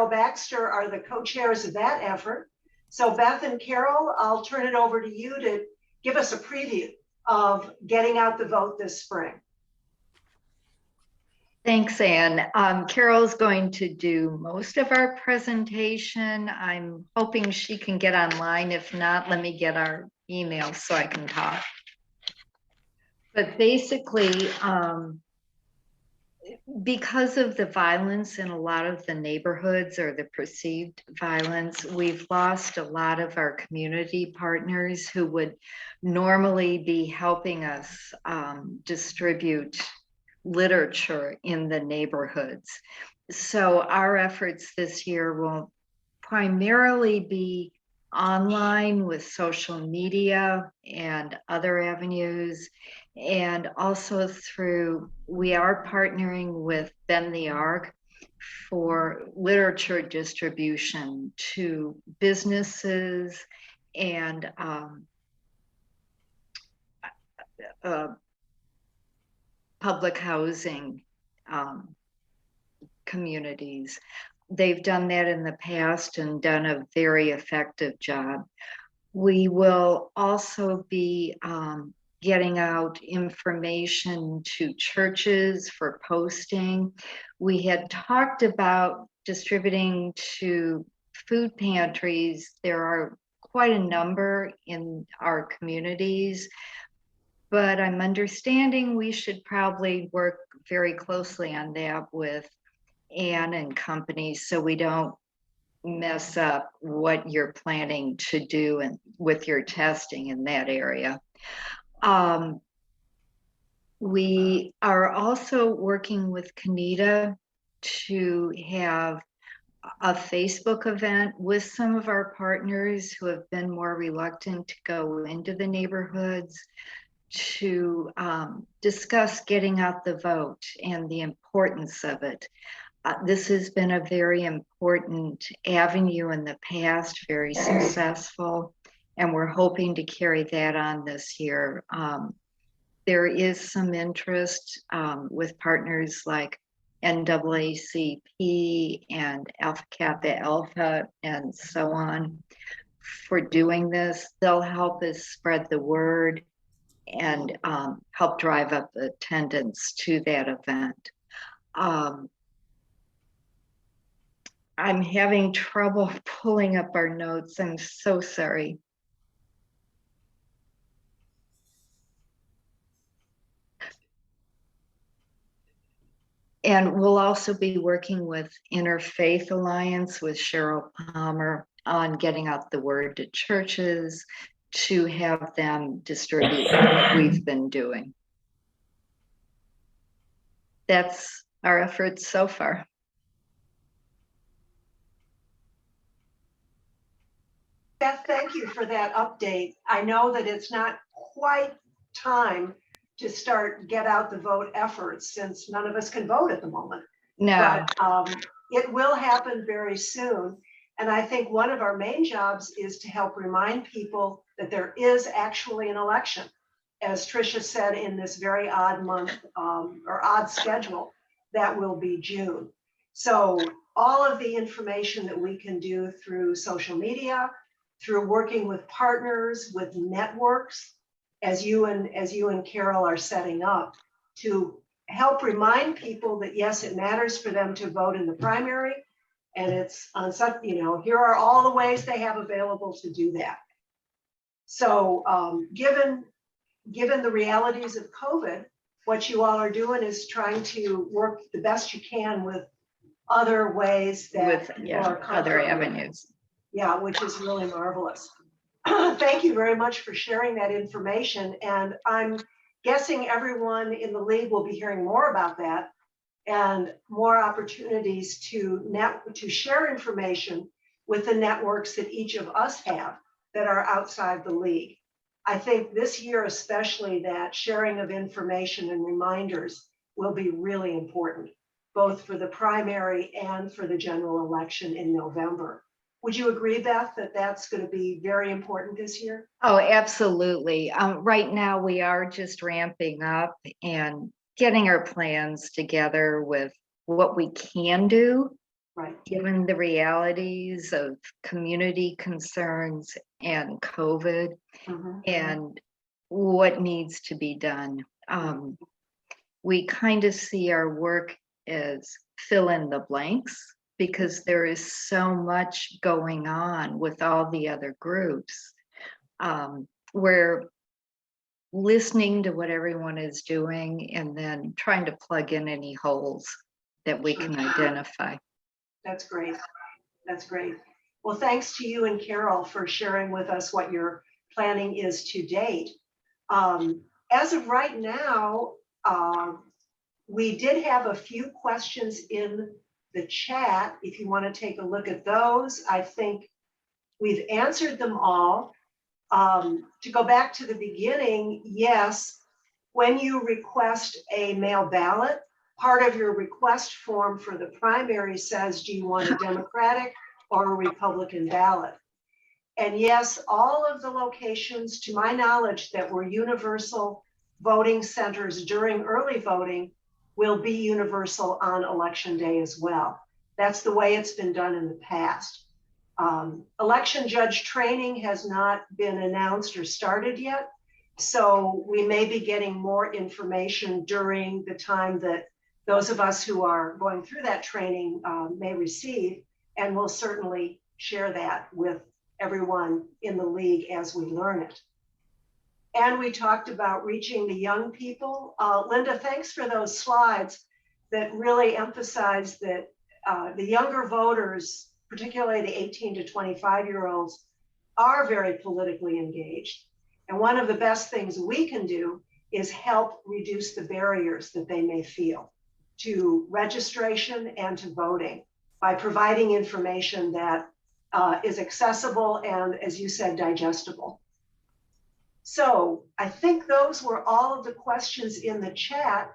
Baxter are the co-chairs of that effort. So Beth and Carol, I'll turn it over to you to give us a preview of getting out the vote this spring. Thanks, Anne. Carol's going to do most of our presentation. I'm hoping she can get online. If not, let me get our email so I can talk. But basically, because of the violence in a lot of the neighborhoods, or the perceived violence, we've lost a lot of our community partners who would normally be helping us distribute literature in the neighborhoods. So our efforts this year will primarily be online with social media and other avenues, and also we are partnering with Bend the Arc for literature distribution to businesses and public housing communities. They've done that in the past and done a very effective job. We will also be getting out information to churches for posting. We had talked about distributing to food pantries. There are quite a number in our communities, but I'm understanding we should probably work very closely on that with Anne and company, so we don't mess up what you're planning to do and with your testing in that area. We are also working with Kanita to have a Facebook event with some of our partners who have been more reluctant to go into the neighborhoods to discuss getting out the vote and the importance of it. This has been a very important avenue in the past, very successful, and we're hoping to carry that on this year. There is some interest with partners like NAACP and Alpha Kappa Alpha and so on for doing this. They'll help us spread the word and help drive up attendance to that event. I'm having trouble pulling up our notes. I'm so sorry. And we'll also be working with Interfaith Alliance with Cheryl Palmer on getting out the word to churches to have them distribute what we've been doing. That's our efforts so far. Beth, thank you for that update. I know that it's not quite time to start get out the vote efforts since none of us can vote at the moment. No. But it will happen very soon. And I think one of our main jobs is to help remind people that there is actually an election, as Tricia said, in this very odd month or odd schedule that will be June. So all of the information that we can do through social media, through working with partners, with networks, as you and Carol are setting up, to help remind people that yes, it matters for them to vote in the primary, And it's on such, here are all the ways they have available to do that. So given the realities of COVID, what you all are doing is trying to work the best you can with other ways that With, people yeah, are other comfortable with. avenues. Yeah, which is really marvelous. Thank you very much for sharing that information. And I'm guessing everyone in the league will be hearing more about that and more opportunities to share information with the networks that each of us have that are outside the league. I think this year especially that sharing of information and reminders will be really important, both for the primary and for the general election in November. Would you agree, Beth, that that's going to be very important this year? Oh, absolutely. Right now, we are just ramping up and getting our plans together with what we can do, Right. given the realities of community concerns and COVID Mhm. and what needs to be done. We kind of see our work as fill in the blanks, because there is so much going on with all the other groups. We're listening to what everyone is doing and then trying to plug in any holes that we can identify. That's great. That's great. Well, thanks to you and Carol for sharing with us what your planning is to date. As of right now, we did have a few questions in the chat. If you want to take a look at those, I think we've answered them all. To go back to the beginning, yes, when you request a mail ballot, part of your request form for the primary says, do you want a Democratic or a Republican ballot? And yes, all of the locations, to my knowledge, that were universal voting centers during early voting will be universal on election day as well. That's the way it's been done in the past. Election judge training has not been announced or started yet, so we may be getting more information during the time that those of us who are going through that training may receive, and we'll certainly share that with everyone in the league as we learn it. And we talked about reaching the young people. Lynda, thanks for those slides that really emphasize that the younger voters, particularly the 18 to 25-year-olds, are very politically engaged. And one of the best things we can do is help reduce the barriers that they may feel to registration and to voting by providing information that is accessible and, as you said, digestible. So I think those were all of the questions in the chat.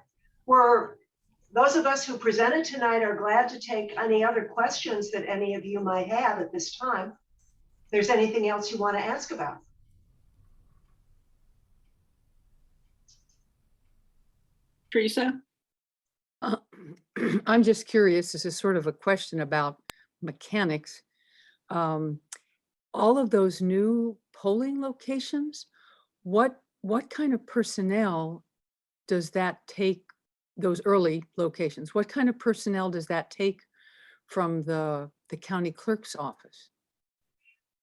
Those of us who presented tonight are glad to take any other questions that any of you might have at this time. If there's anything else you want to ask about. Teresa? I'm just curious, this is sort of a question about mechanics. All of those new polling locations, what kind of personnel does that take, those early locations? What kind of personnel does that take from the county clerk's office?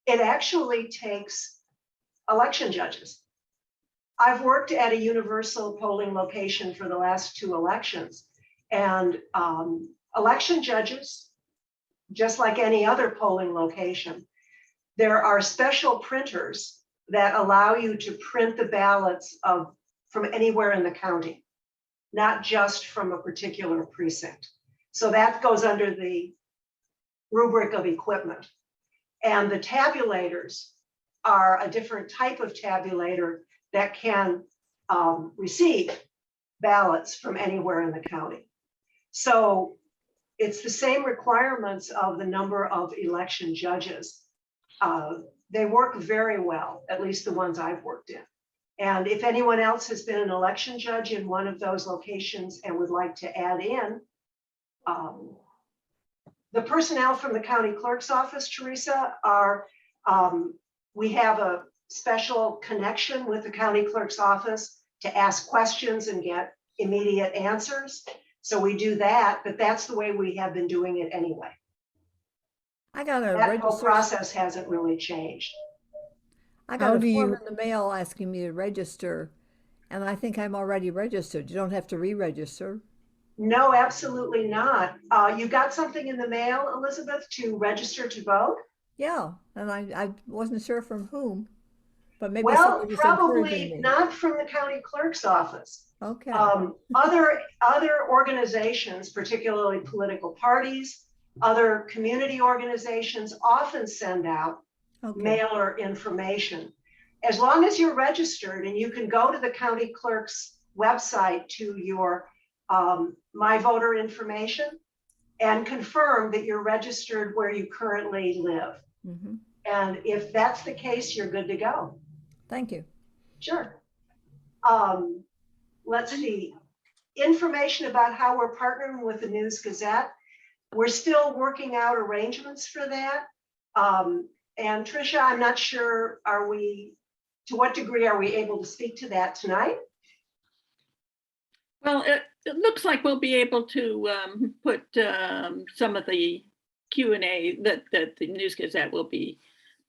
It actually takes election judges. I've worked at a universal polling location for the last 2 elections, and election judges, just like any other polling location, there are special printers that allow you to print the ballots from anywhere in the county, not just from a particular precinct. So that goes under the rubric of equipment. And the tabulators are a different type of tabulator that can receive ballots from anywhere in the county. So it's the same requirements of the number of election judges. They work very well, at least the ones I've worked in. And if anyone else has been an election judge in one of those locations and would like to add in, the personnel from the county clerk's office, Teresa, we have a special connection with the county clerk's office to ask questions and get immediate answers. So we do that, but that's the way we have been doing it anyway. I got a That whole register. process hasn't really changed. I How got a do form you- in the mail asking me to register, and I think I'm already registered. You don't have to re-register. No, absolutely not. You got something in the mail, Elizabeth, to register to vote? Yeah, and I wasn't sure from whom, but maybe Well, somebody was encouraging probably me. not from the county clerk's office. Okay, Other organizations, particularly political parties, other community organizations often send out okay, mailer information. As long as you're registered, and you can go to the county clerk's website to your My Voter information and confirm that you're registered where you currently live. hmm And if that's the case, you're good to go. Thank you. Sure. Let's see. Information about how we're partnering with the News Gazette. We're still working out arrangements for that. And Tricia, I'm not sure, to what degree are we able to speak to that tonight? Well, it looks like we'll be able to put some of the Q&A that the News Gazette will be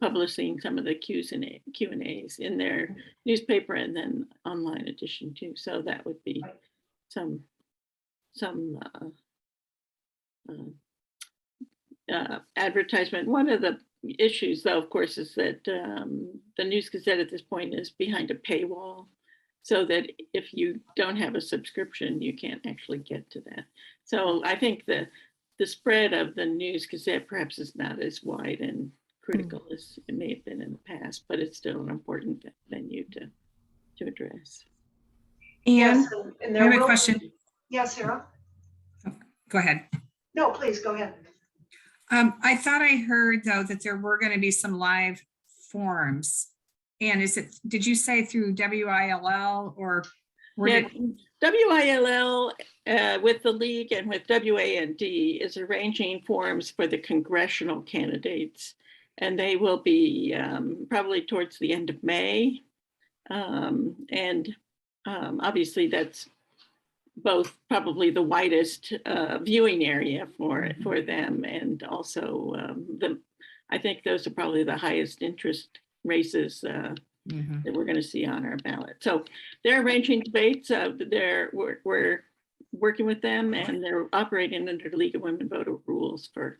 publishing, some of the Q&As in their newspaper and then online edition too. So that would be some advertisement. One of the issues, though, of course, is that the News Gazette at this point is behind a paywall, so that if you don't have a subscription, you can't actually get to that. So I think the spread of the News Gazette perhaps is not as wide and critical as it may have been in the past, but it's still an important venue to address. And Yes, and I there have a will. question. Yes, Sarah? Go ahead. No, please go ahead. I thought I heard though that there were going to be some live forums. And did you say through WILL or Yeah, WILL with the League and with WAND is arranging forums for the congressional candidates, and they will be probably towards the end of May. Obviously that's both probably the widest viewing area for them, and also I think those are probably the highest interest races that we're going to see on our ballot. So they're arranging debates. We're working with them, and they're operating under the League of Women Voter rules for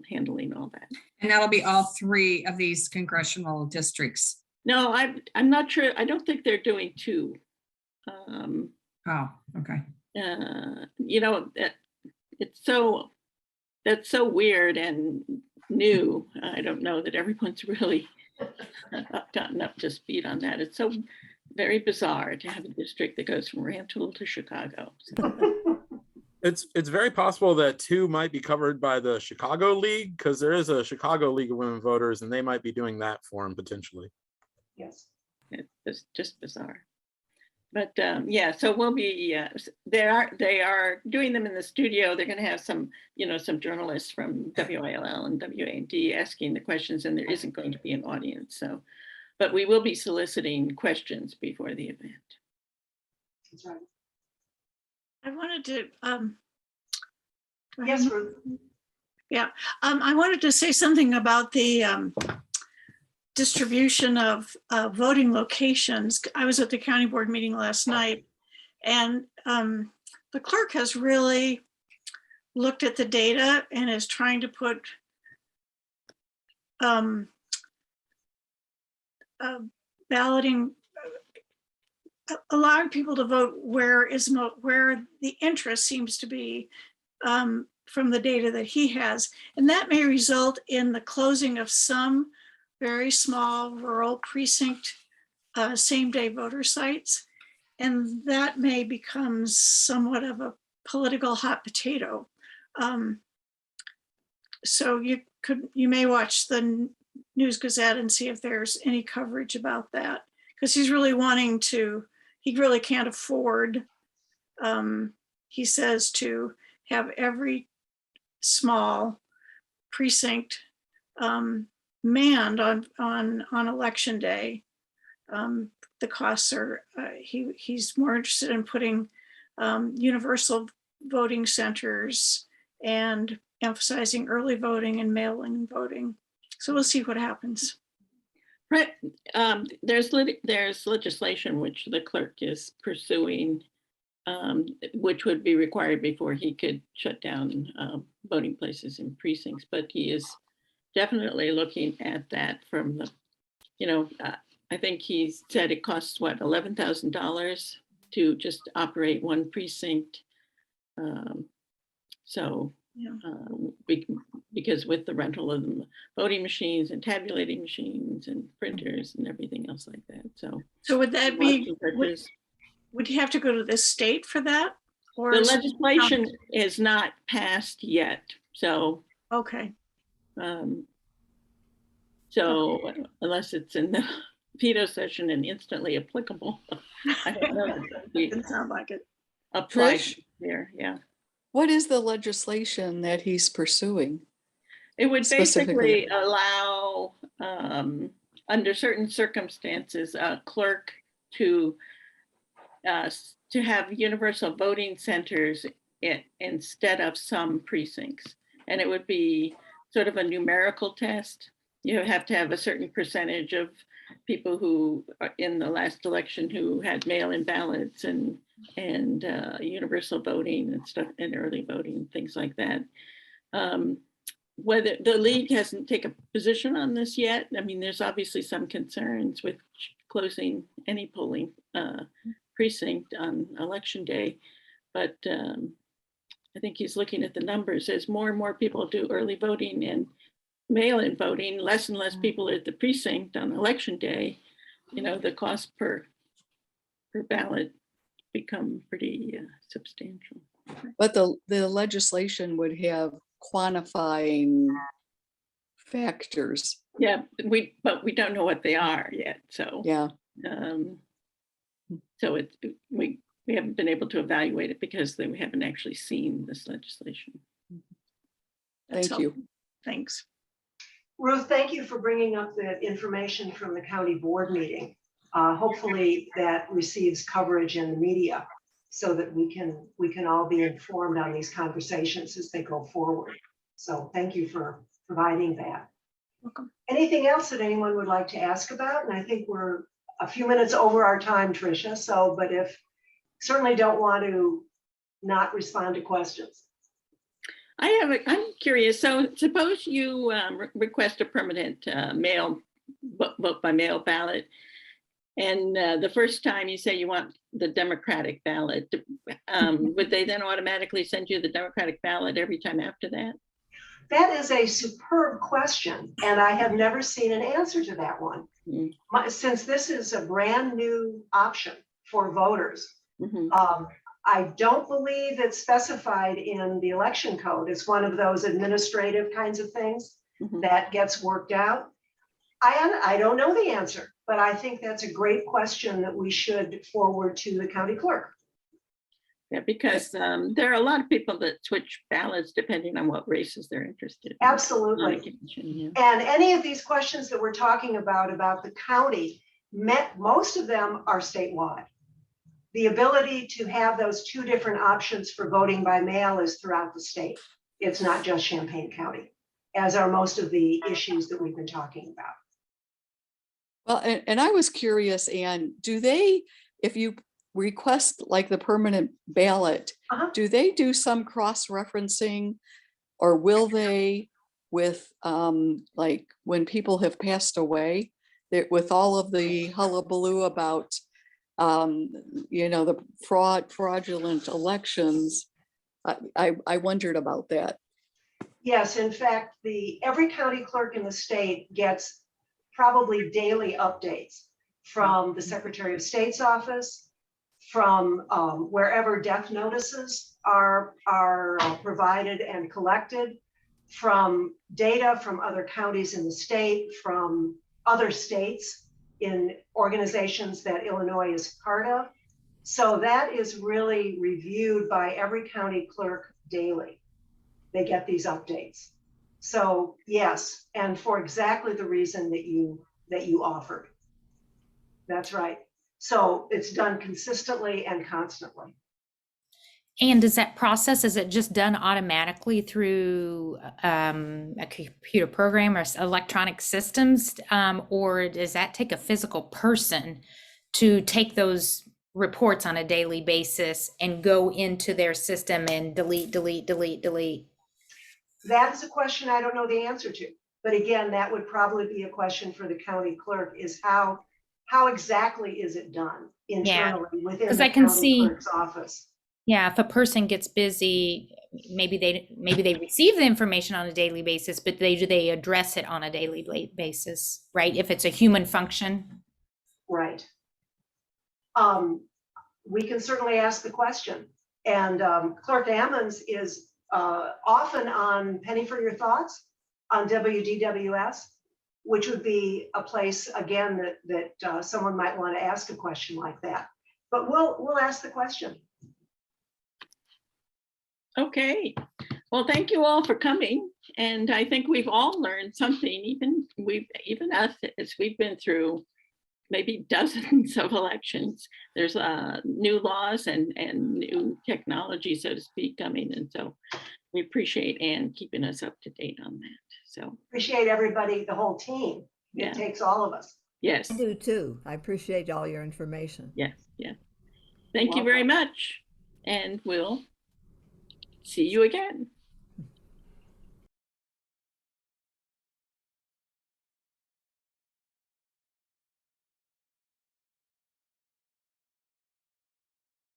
handling all that. And that'll be all 3 of these congressional districts. No, I'm not sure. I don't think they're doing 2. Oh, okay. That's so weird and new. I don't know that everyone's really gotten up to speed on that. It's so very bizarre to have a district that goes from Rantoul to Chicago. So. It's very possible that 2 might be covered by the Chicago League, because there is a Chicago League of Women Voters, and they might be doing that for them potentially. Yes. It's just bizarre. But yeah, so we'll be, they are doing them in the studio. They're going to have some journalists from WILL and WAND asking the questions, and there isn't going to be an audience. So, but we will be soliciting questions before the event. That's right. I wanted to, Yes, Ruth. I wanted to say something about the distribution of voting locations. I was at the county board meeting last night, and the clerk has really looked at the data and is trying to put balloting, allowing people to vote where the interest seems to be from the data that he has. And that may result in the closing of some very small rural precinct same-day voter sites. And that may become somewhat of a political hot potato. So you may watch the News Gazette and see if there's any coverage about that, because he's really wanting to, he really can't afford, he says, to have every small precinct manned on election day. The costs are, he's more interested in putting universal voting centers and emphasizing early voting and mail-in voting. So we'll see what happens. Right. There's legislation which the clerk is pursuing, which would be required before he could shut down voting places in precincts. But he is definitely looking at that from the, I think he said it costs what, $11,000 to just operate one precinct. So Yeah. because with the rental of the voting machines and tabulating machines and printers and everything else like that. So would that be, would you have to go to the state for that? Or the is it- legislation is not passed yet. So, Okay, so unless it's in the veto session and instantly applicable, I don't know. didn't sound like it. Applied Trish? there, yeah. What is the legislation that he's pursuing? It would Specifically. basically allow, under certain circumstances, a clerk to have universal voting centers instead of some precincts. And it would be sort of a numerical test. You have to have a certain percentage of people who are in the last election who had mail-in ballots and universal voting and stuff, and early voting, things like that. Whether the league hasn't taken a position on this yet. I mean, there's obviously some concerns with closing any polling precinct on election day, but I think he's looking at the numbers. As more and more people do early voting and mail-in voting, less and less people are at the precinct on election day, the cost per ballot become pretty substantial. But the legislation would have quantifying factors. Yeah, but we don't know what they are yet. So Yeah. So we haven't been able to evaluate it because we haven't actually seen this legislation. That's Thank you. helpful. Thanks. Ruth, thank you for bringing up the information from the county board meeting. Hopefully that receives coverage in the media so that we can all be informed on these conversations as they go forward. So thank you for providing that. Welcome. Anything else that anyone would like to ask about? And I think we're a few minutes over our time, Tricia. So, but if certainly don't want to not respond to questions. I'm curious. So suppose you request a permanent vote by mail ballot. And the first time you say you want the Democratic ballot, would they then automatically send you the Democratic ballot every time after that? That is a superb question, and I have never seen an answer to that one. Mm-hmm. Since this is a brand new option for voters, mm-hmm. I don't believe it's specified in the election code. It's one of those administrative kinds of things mm-hmm. that gets worked out. I don't know the answer, but I think that's a great question that we should forward to the county clerk. Yeah, because there are a lot of people that switch ballots depending on what races they're interested in. Absolutely. Yeah. And any of these questions that we're talking about the county, most of them are statewide. The ability to have those two different options for voting by mail is throughout the state. It's not just Champaign County, as are most of the issues that we've been talking about. Well, and I was curious, Anne, do they, if you request like the permanent ballot, do they do some cross-referencing, or will they with like when people have passed away, with all of the hullabaloo about the fraudulent elections? I wondered about that. Yes, in fact, every county clerk in the state gets probably daily updates from the Secretary of State's office, from wherever death notices are provided and collected, from data from other counties in the state, from other states in organizations that Illinois is part of. So that is really reviewed by every county clerk daily. They get these updates. So yes, and for exactly the reason that you offered. That's right. So it's done consistently and constantly. And does that process, is it just done automatically through a computer program or electronic systems? Or does that take a physical person to take those reports on a daily basis and go into their system and delete? That is a question I don't know the answer to. But again, that would probably be a question for the county clerk, is how exactly is it done internally within 'Cause the I can county see- clerk's office? Yeah, if a person gets busy, maybe they receive the information on a daily basis, but do they address it on a daily basis, right? If it's a human function. Right. We can certainly ask the question. And Clerk Ammons is often on Penny for Your Thoughts on WDWS, which would be a place, again, that someone might want to ask a question like that. But we'll ask the question. Okay, well, thank you all for coming. And I think we've all learned something, even us, as we've been through maybe dozens of elections. There's new laws and new technology, so to speak, coming. And so we appreciate Ann keeping us up to date on that. So Appreciate everybody, the whole team. Yeah. It takes all of us. yes, I do too. I appreciate all your information. yes. Thank you very much. And we'll see you again.